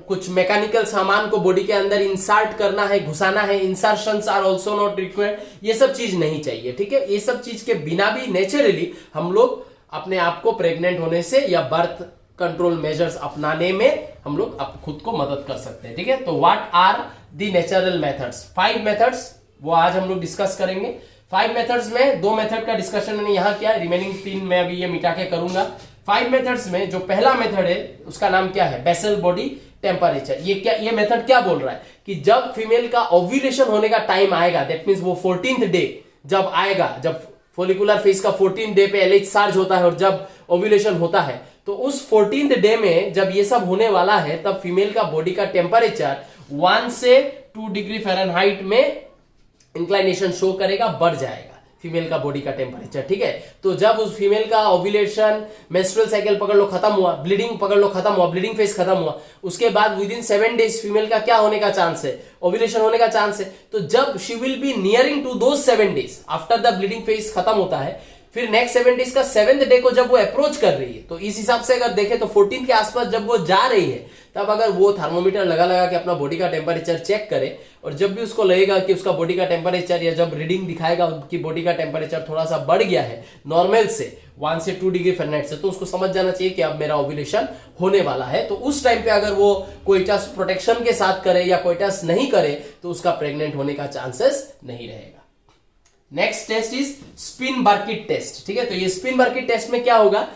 कुछ मैकेनिकल सामान को बॉडी के अंदर इंसर्ट करना है, घुसाना है, insertions are also not required, ये सब चीज नहीं चाहिए, ठीक है। ये सब चीज के बिना भी नेचुरली हम लोग अपने आप को प्रेग्नेंट होने से या बर्थ कंट्रोल मेजर्स अपनाने में हम लोग खुद को मदद कर सकते हैं, ठीक है। तो what are the natural methods, 5 methods वो आज हम लोग डिस्कस करेंगे। 5 मेथड्स में 2 मेथड का डिस्कशन मैंने यहाँ किया, रिमेनिंग 3 मैं अभी ये मिटा के करूंगा। 5 मेथड्स में जो पहला मेथड है उसका नाम क्या है, बेसल बॉडी टेम्परेचर। ये मेथड क्या बोल रहा है कि जब फीमेल का ओव्यूलेशन होने का टाइम आएगा, दैट मींस वो 14th डे जब आएगा, जब फोलिकुलर फेज का 14 डे पे एलएच चार्ज होता है और जब ओव्यूलेशन होता है तो उस 14th डे में जब ये सब होने वाला है तब फीमेल का बॉडी का टेम्परेचर 1 से 2 डिग्री फ़ारेनहाइट में इंक्लाइनेशन शो करेगा, बढ़ जाएगा फीमेल का बॉडी का टेम्परेचर, ठीक है। तो जब उस फीमेल का ओव्यूलेशन, मेंस्ट्रुअल साइकिल पकड़ लो खत्म हुआ, ब्लीडिंग पकड़ लो खत्म हुआ, ब्लीडिंग फेज खत्म हुआ, उसके बाद विद इन 7 डेज फीमेल का क्या होने का चांस है, ओव्यूलेशन होने का चांस है। तो जब she will be nearing to those 7 days after the bleeding phase खत्म होता है, फिर नेक्स्ट 7 डेज का 7th डे को जब वो अप्रोच कर रही है, तो इस हिसाब से अगर देखें तो 14 के आसपास जब वो जा रही है, तब अगर वो थर्मोमीटर लगा के अपना बॉडी का टेम्परेचर चेक करे और जब भी उसको लगेगा कि उसका बॉडी का टेम्परेचर या जब रीडिंग दिखाएगा कि बॉडी का टेम्परेचर थोड़ा सा बढ़ गया है नॉर्मल से 1 से 2 डिग्री फ़ारेनहाइट से, तो उसको समझ जाना चाहिए कि अब मेरा ओव्यूलेशन होने वाला है। तो उस टाइम पे अगर वो कोइटस प्रोटेक्शन के साथ करे या कोइटस नहीं करे तो उसका प्रेग्नेंट होने का चांसेस नहीं रहेगा। Next test is spinnbarkeit test, ठीक है। तो ये स्पिन बर्किट टेस्ट में क्या होगा,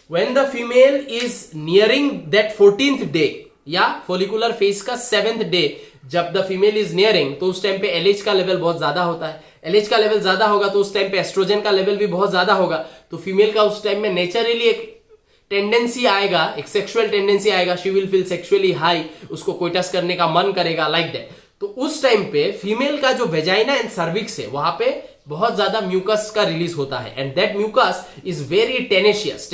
when the female is nearing that 14th day या फोलिकुलर फेज का 7th डे, जब द फीमेल इज नियरिंग तो उस टाइम पे एलएच का लेवल बहुत ज्यादा होता है। एलएच का लेवल ज्यादा होगा तो उस टाइम पे एस्ट्रोजन का लेवल भी बहुत ज्यादा होगा। तो फीमेल का उस टाइम में नेचुरली एक टेंडेंसी आएगा, एक सेक्सुअल टेंडेंसी आएगा, she will feel sexually high, उसको कोइटस करने का मन करेगा, लाइक दैट। तो उस टाइम पे फीमेल का जो वेजाइना एंड सर्विक्स है वहां पे बहुत ज्यादा म्यूकस का रिलीज होता है and that mucus is very tenacious.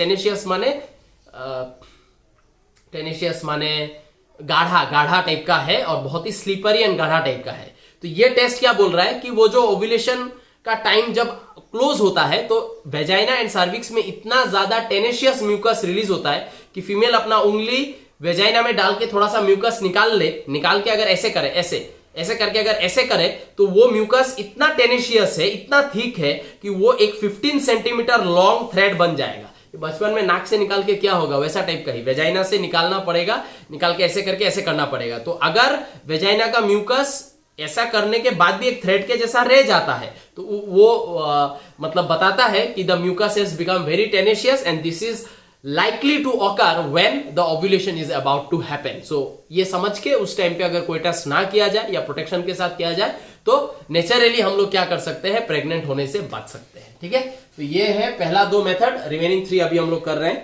Tenacious माने गाढ़ा टाइप का है और बहुत ही स्लीपरी एंड गाढ़ा टाइप का है। तो ये टेस्ट क्या बोल रहा है कि वो जो ओव्यूलेशन का टाइम जब क्लोज होता है तो वेजाइना एंड सर्विक्स में इतना ज्यादा टेनेशियस म्यूकस रिलीज होता है कि फीमेल अपना उंगली वेजाइना में डाल के थोड़ा सा म्यूकस निकाल के अगर ऐसे करे, ऐसे करके अगर ऐसे करे तो वो म्यूकस इतना टेनेशियस है, इतना थिक है कि वो एक 15 सेंटीमीटर लॉन्ग थ्रेड बन जाएगा। बचपन में नाक से निकाल के क्या होगा वैसा टाइप का ही वेजाइना से निकालना पड़ेगा, निकाल के ऐसे करके ऐसे करना पड़ेगा। तो अगर वेजाइना का म्यूकस ऐसा करने के बाद भी एक थ्रेड के जैसा रह जाता है तो वो मतलब बताता है कि the mucus has become very tenacious and this is likely to occur when the ovulation is about to happen. So ये समझ के उस टाइम पे अगर कोइटस ना किया जाए या प्रोटेक्शन के साथ किया जाए तो नेचुरली हम लोग क्या कर सकते हैं, प्रेग्नेंट होने से बच सकते हैं, ठीक है। तो ये है पहला 2 मेथड, रिमेनिंग 3 अभी हम लोग कर रहे हैं।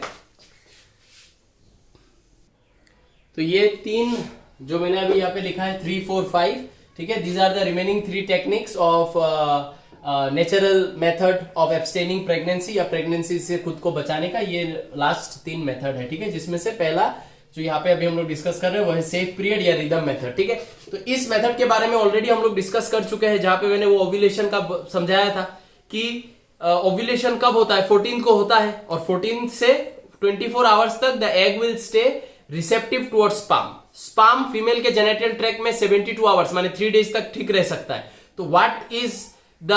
तो ये 3 जो मैंने अभी यहाँ पे लिखा है 3, 4, 5, ठीक है, these are the remaining 3 techniques of natural method of abstaining pregnancy या प्रेगनेंसी से खुद को बचाने का। ये लास्ट 3 मेथड है, ठीक है, जिसमें से पहला जो यहाँ पे अभी हम लोग डिस्कस कर रहे हैं वो है सेफ पीरियड या रिदम मेथड, ठीक है। तो इस मेथड के बारे में ऑलरेडी हम लोग डिस्कस कर चुके हैं, जहां पे मैंने वो ओव्यूलेशन का समझाया था कि ओव्यूलेशन कब होता है, 14 को होता है और 14 से 24 आवर्स तक the egg will stay receptive towards sperm. Sperm female के जेनिटल ट्रैक्ट में 72 आवर्स माने 3 डेज तक ठीक रह सकता है। तो what is the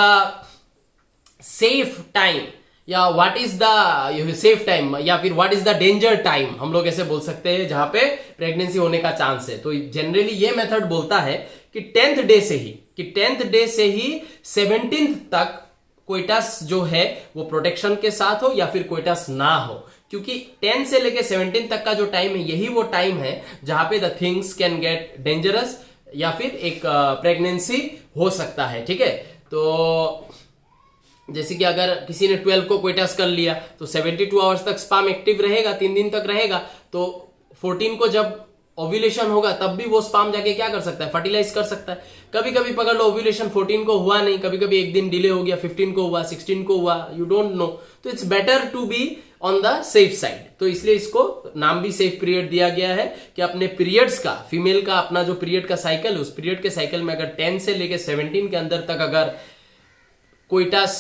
safe time या what is the safe time या फिर what is the danger time, हम लोग ऐसे बोल सकते हैं, जहां पे प्रेगनेंसी होने का चांस है। तो जनरली ये मेथड बोलता है कि 10th डे से ही 17th तक कोइटस जो है वो प्रोटेक्शन के साथ हो या फिर कोइटस ना हो, क्योंकि 10 से लेके 17 तक का जो टाइम है यही वो टाइम है जहां पे the things can get dangerous या फिर एक प्रेगनेंसी हो सकता है, ठीक है। तो जैसे कि अगर किसी ने 12 को कोइटस कर लिया तो 72 आवर्स तक स्पर्म एक्टिव रहेगा, 3 दिन तक रहेगा। तो 14 को जब ओव्यूलेशन होगा तब भी वो स्पर्म जाके क्या कर सकता है, फर्टिलाइज कर सकता है। कभी कभी पकड़ लो ओव्यूलेशन 14 को हुआ नहीं, कभी कभी एक दिन डिले हो गया, 15 को हुआ, 16 को हुआ, यू डोंट नो। तो it's better to be on the safe side. तो इसलिए इसको नाम भी सेफ पीरियड दिया गया है कि अपने पीरियड्स का, फीमेल का अपना जो पीरियड का साइकिल है उस पीरियड के साइकिल में अगर 10 से लेके 17 के अंदर तक अगर कोइटस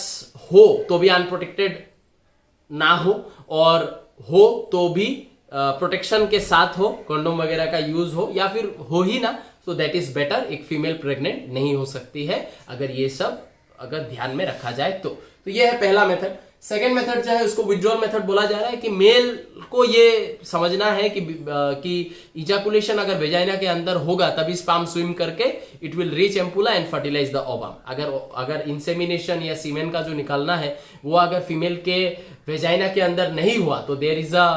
हो तो भी अनप्रोटेक्टेड ना हो, और हो तो भी प्रोटेक्शन के साथ हो, कंडोम वगैरह का यूज हो, या फिर हो ही ना, तो दैट इज बेटर। एक फीमेल प्रेग्नेंट नहीं हो सकती है अगर ये सब अगर ध्यान में रखा जाए तो ये है पहला मेथड। सेकेंड मेथड जो है उसको विड्रॉल मेथड बोला जा रहा है कि मेल को ये समझना है कि इजाकुलेशन अगर वेजाइना के अंदर होगा तभी स्पर्म स्विम करके it will reach ampulla and fertilise the ovum. अगर इंसेमिनेशन या सीमेन का जो निकलना है वो अगर फीमेल के वेजाइना के अंदर नहीं हुआ तो there is a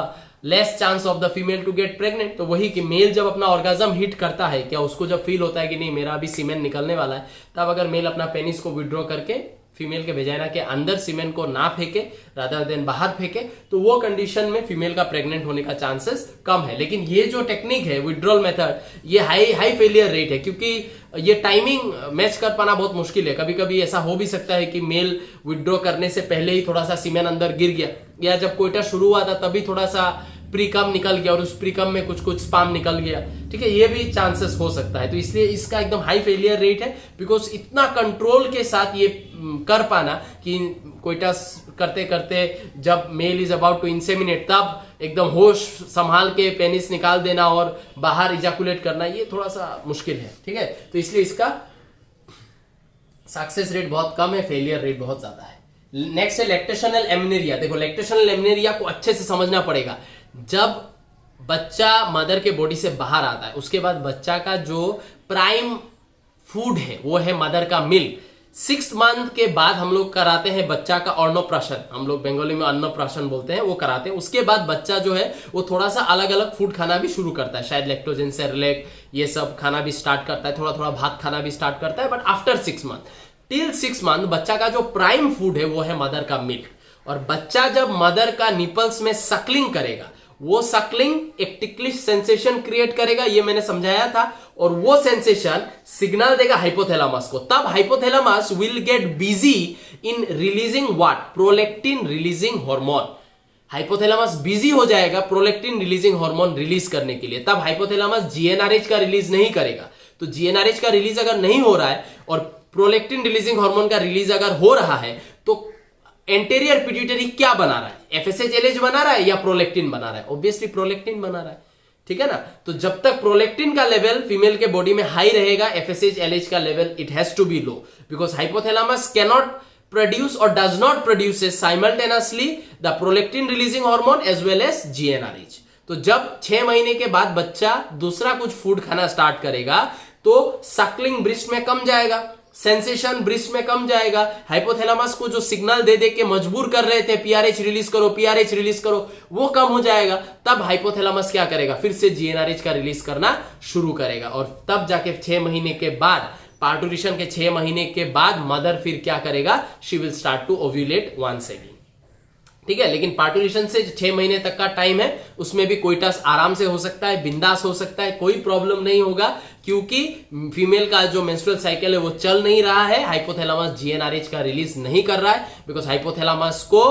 less chance of the female to get pregnant. तो वही कि मेल जब अपना ऑर्गाज्म हिट करता है, क्या उसको जब फील होता है कि नहीं मेरा अभी सीमेन निकलने वाला है, तब अगर मेल अपना पेनिस को विड्रॉ करके फीमेल के वेजाइना के अंदर सीमेन को ना फेंके रादर देन बाहर फेंके, तो वो कंडीशन में फीमेल का प्रेग्नेंट होने का चांसेस कम है। लेकिन ये जो टेक्निक है विड्रॉल मेथड, ये हाई फेलियर रेट है, क्योंकि ये टाइमिंग मैच कर पाना बहुत मुश्किल है। कभी कभी ऐसा हो भी सकता है कि मेल विड्रॉ करने से पहले ही थोड़ा सा सीमेन अंदर गिर गया, या जब कोयटा शुरू हुआ था तभी थोड़ा सा प्रीकम निकल गया और उस प्रीकम में कुछ कुछ स्पाम निकल गया, ठीक है, ये भी चांसेस हो सकता है। तो इसलिए इसका एकदम हाई फेलियर रेट है, बिकॉज इतना कंट्रोल के साथ ये कर पाना कि कोयटा करते करते जब male is about to inseminate तब एकदम होश संभाल के पेनिस निकाल देना और बाहर इजैकुलेट करना, ये थोड़ा सा मुश्किल है, ठीक है। तो इसलिए इसका सक्सेस रेट बहुत कम है, फेलियर रेट बहुत ज्यादा है। नेक्स्ट है लैक्टेशनल एमनेरिया। देखो लैक्टेशनल एमनेरिया को अच्छे से समझना पड़ेगा। जब बच्चा मदर के बॉडी से बाहर आता है उसके बाद बच्चा का जो प्राइम फूड है वो है मदर का मिल्क। 6 मंथ के बाद हम लोग कराते हैं बच्चा का अन्नप्राशन, हम लोग बंगाली में अन्नप्राशन बोलते हैं, वो कराते हैं। उसके बाद बच्चा जो है वो थोड़ा सा अलग अलग फूड खाना भी शुरू करता है, शायद लैक्टोजेन सेरेलैक ये सब खाना भी स्टार्ट करता है, थोड़ा थोड़ा भात खाना भी स्टार्ट करता है। But after 6 month till 6 month बच्चा का जो प्राइम फूड है वो है मदर का मिल्क। और बच्चा जब मदर का निपल्स में सकलिंग करेगा, वो सकलिंग एक टिकलिश सेंसेशन क्रिएट करेगा, ये मैंने समझाया था, और वो सेंसेशन सिग्नल देगा हाइपोथैलेमस को। तब hypothalamus will get busy in releasing what, prolactin releasing hormone. Hypothalamus busy हो जाएगा प्रोलैक्टिन रिलीजिंग हार्मोन रिलीज करने के लिए। तब हाइपोथैलेमस जीएनआरएच का रिलीज नहीं करेगा। तो जीएनआरएच का रिलीज अगर नहीं हो रहा है और प्रोलैक्टिन रिलीजिंग हार्मोन का रिलीज अगर हो रहा है, तो एंटेरियर पिट्यूटरी क्या बना रहा है, एफएसएच-एलएच बना रहा है या प्रोलैक्टिन बना रहा है? ऑब्वियसली प्रोलैक्टिन बना रहा है, ठीक है ना। तो जब तक प्रोलैक्टिन का लेवल फीमेल के बॉडी में हाई रहेगा, एफएसएच-एलएच का level it has to be low, because hypothalamus can not produce और does not produce simultaneously the prolactin releasing hormone as well as GnRH. तो जब 6 महीने के बाद बच्चा दूसरा कुछ फूड खाना स्टार्ट करेगा तो सकलिंग ब्रेस्ट में कम जाएगा, सेंसेशन ब्रेस्ट में कम जाएगा। हाइपोथैलेमस को जो सिग्नल दे दे के मजबूर कर रहे थे पीआरएच रिलीज करो, पीआरएच रिलीज करो, वो कम हो जाएगा। तब हाइपोथैलेमस क्या करेगा, फिर से जीएनआरएच का रिलीज करना शुरू करेगा। और तब जाके 6 महीने के बाद, पार्टुरिशन के 6 महीने के बाद मदर फिर क्या करेगा, she will start to ovulate once again, ठीक है। लेकिन पार्टुरिशन से 6 महीने तक का टाइम है, उसमें भी कोइटस आराम से हो सकता है, बिंदास हो सकता है, कोई प्रॉब्लम नहीं होगा, क्योंकि फीमेल का जो मेंस्ट्रुअल साइकिल है वो चल नहीं रहा है, हाइपोथैलेमस जीएनआरएच का रिलीज नहीं कर रहा है, बिकॉज हाइपोथैलेमस को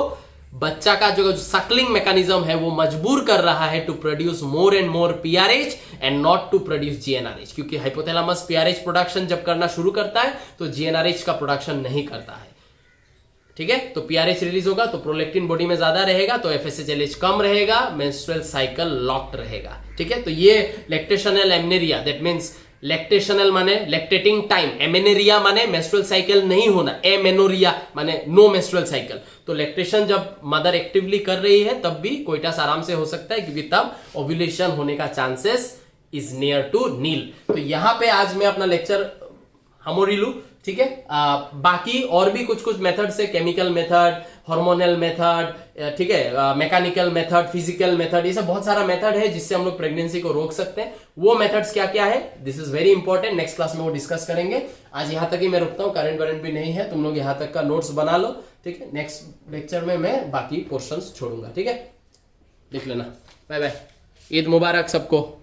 बच्चा का जो सकलिंग मैकेनिज्म है वो मजबूर कर रहा है to produce more and more PRH and not to produce GnRH. क्योंकि हाइपोथैलेमस पीआरएच प्रोडक्शन जब करना शुरू करता है तो जीएनआरएच का प्रोडक्शन नहीं करता है, ठीक है। तो पीआरएच रिलीज होगा तो प्रोलैक्टिन बॉडी में ज्यादा रहेगा, तो एफएसएच-एलएच कम रहेगा, मेंस्ट्रुअल साइकिल लॉक्ड रहेगा, ठीक है। तो ये लैक्टेशनल एमनेरिया, दैट मींस लैक्टेशनल माने लैक्टेटिंग टाइम, एमेनेरिया माने मेंस्ट्रुअल साइकिल नहीं होना, एमेनोरिया माने नो मेंस्ट्रुअल साइकिल। तो लैक्टेशन जब मदर एक्टिवली कर रही है तब भी कोइटस आराम से हो सकता है, क्योंकि तब ओव्यूलेशन होने का चांसेस इज नियर टू नील। तो यहां पे आज मैं अपना लेक्चर हमोरी लू, ठीक है। बाकी और भी कुछ कुछ मेथड्स है, केमिकल मेथड, हार्मोनल मेथड, ठीक है, मैकेनिकल मेथड, फिजिकल मेथड, ये सब बहुत सारा मेथड है जिससे हम लोग प्रेगनेंसी को रोक सकते हैं। वो मेथड्स क्या क्या है, this is very important, next class में वो डिस्कस करेंगे। आज यहां तक ही मैं रुकता हूँ, करंट वारंट भी नहीं है, तुम लोग यहां तक का नोट्स बना लो, ठीक है। नेक्स्ट लेक्चर में मैं बाकी पोर्शंस छोड़ूंगा, ठीक है, देख लेना। बाय बाय, ईद मुबारक सबको।